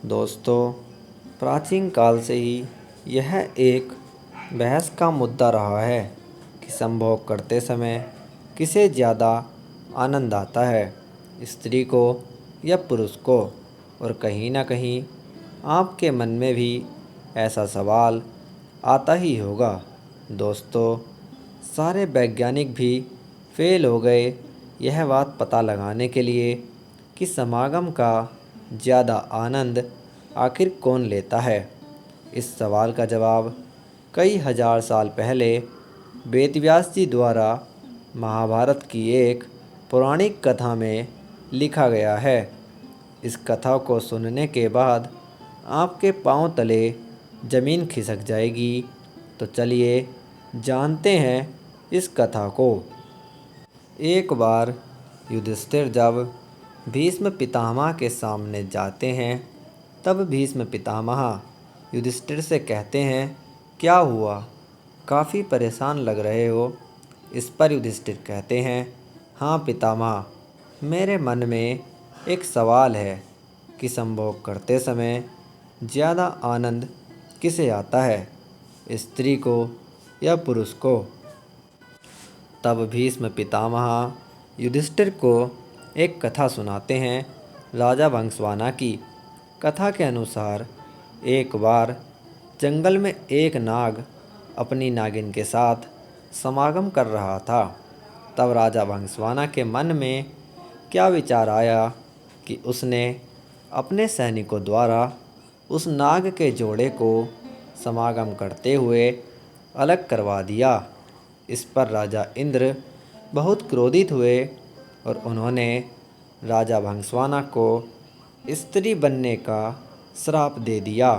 दोस्तों, प्राचीन काल से ही यह एक बहस का मुद्दा रहा है कि संभोग करते समय किसे ज़्यादा आनंद आता है, स्त्री को या पुरुष को। और कहीं ना कहीं आपके मन में भी ऐसा सवाल आता ही होगा। दोस्तों, सारे वैज्ञानिक भी फेल हो गए यह बात पता लगाने के लिए कि समागम का ज़्यादा आनंद आखिर कौन लेता है। इस सवाल का जवाब कई हजार साल पहले वेदव्यास जी द्वारा महाभारत की एक पौराणिक कथा में लिखा गया है। इस कथा को सुनने के बाद आपके पांव तले ज़मीन खिसक जाएगी। तो चलिए जानते हैं इस कथा को। एक बार युधिष्ठिर जब भीष्म पितामह के सामने जाते हैं, तब भीष्म पितामह युधिष्ठिर से कहते हैं, क्या हुआ, काफ़ी परेशान लग रहे हो। इस पर युधिष्ठिर कहते हैं, हाँ पितामह, मेरे मन में एक सवाल है कि संभोग करते समय ज़्यादा आनंद किसे आता है, स्त्री को या पुरुष को। तब भीष्म पितामह युधिष्ठिर को एक कथा सुनाते हैं राजा भंसवाना की। कथा के अनुसार एक बार जंगल में एक नाग अपनी नागिन के साथ समागम कर रहा था। तब राजा भंसवाना के मन में क्या विचार आया कि उसने अपने सैनिकों द्वारा उस नाग के जोड़े को समागम करते हुए अलग करवा दिया। इस पर राजा इंद्र बहुत क्रोधित हुए और उन्होंने राजा भंसवाना को स्त्री बनने का श्राप दे दिया।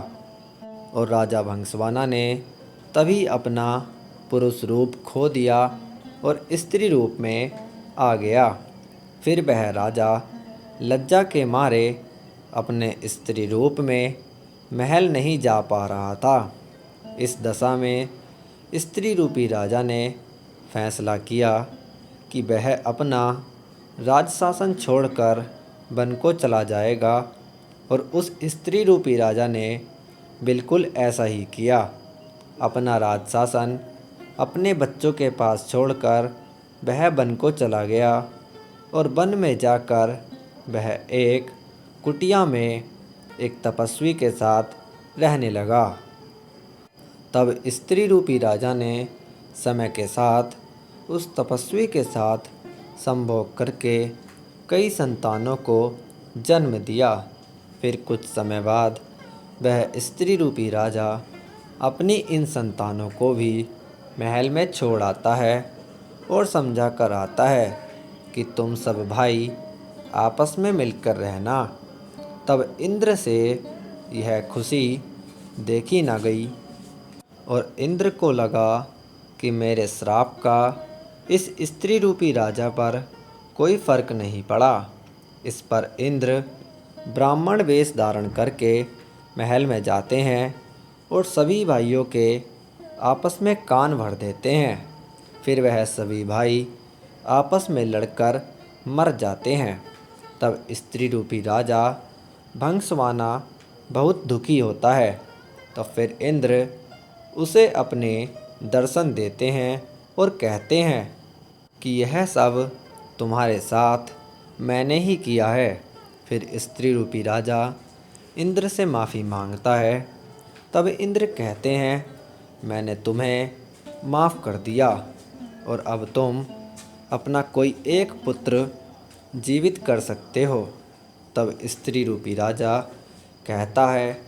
और राजा भंसवाना ने तभी अपना पुरुष रूप खो दिया और स्त्री रूप में आ गया। फिर वह राजा लज्जा के मारे अपने स्त्री रूप में महल नहीं जा पा रहा था। इस दशा में स्त्री रूपी राजा ने फैसला किया कि वह अपना राजशासन छोड़कर वन को चला जाएगा। और उस स्त्री रूपी राजा ने बिल्कुल ऐसा ही किया। अपना राजशासन अपने बच्चों के पास छोड़कर वह वन को चला गया और वन में जाकर वह एक कुटिया में एक तपस्वी के साथ रहने लगा। तब स्त्री रूपी राजा ने समय के साथ उस तपस्वी के साथ संभोग करके कई संतानों को जन्म दिया। फिर कुछ समय बाद वह स्त्री रूपी राजा अपनी इन संतानों को भी महल में छोड़ आता है और समझा कर आता है कि तुम सब भाई आपस में मिलकर रहना। तब इंद्र से यह खुशी देखी ना गई और इंद्र को लगा कि मेरे श्राप का इस स्त्री रूपी राजा पर कोई फर्क नहीं पड़ा। इस पर इंद्र ब्राह्मण वेश धारण करके महल में जाते हैं और सभी भाइयों के आपस में कान भर देते हैं। फिर वह सभी भाई आपस में लड़कर मर जाते हैं। तब स्त्री रूपी राजा भंसवाना बहुत दुखी होता है। तो फिर इंद्र उसे अपने दर्शन देते हैं और कहते हैं कि यह सब तुम्हारे साथ मैंने ही किया है। फिर स्त्री रूपी राजा इंद्र से माफ़ी मांगता है। तब इंद्र कहते हैं, मैंने तुम्हें माफ़ कर दिया और अब तुम अपना कोई एक पुत्र जीवित कर सकते हो। तब स्त्री रूपी राजा कहता है,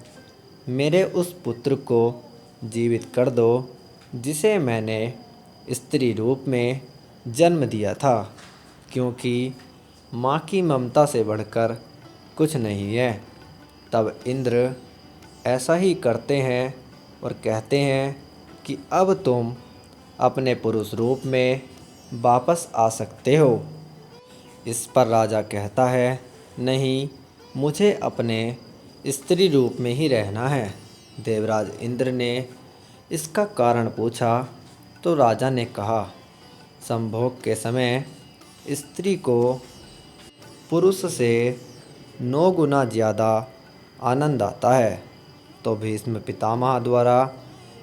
मेरे उस पुत्र को जीवित कर दो जिसे मैंने स्त्री रूप में जन्म दिया था, क्योंकि माँ की ममता से बढ़कर कुछ नहीं है। तब इंद्र ऐसा ही करते हैं और कहते हैं कि अब तुम अपने पुरुष रूप में वापस आ सकते हो। इस पर राजा कहता है, नहीं, मुझे अपने स्त्री रूप में ही रहना है। देवराज इंद्र ने इसका कारण पूछा तो राजा ने कहा, संभोग के समय स्त्री को पुरुष से 9 गुना ज़्यादा आनंद आता है। तो भीष्म पितामह द्वारा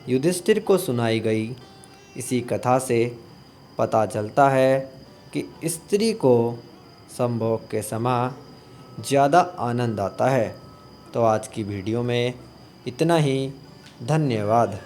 युधिष्ठिर को सुनाई गई इसी कथा से पता चलता है कि स्त्री को संभोग के समय ज़्यादा आनंद आता है। तो आज की वीडियो में इतना ही। धन्यवाद।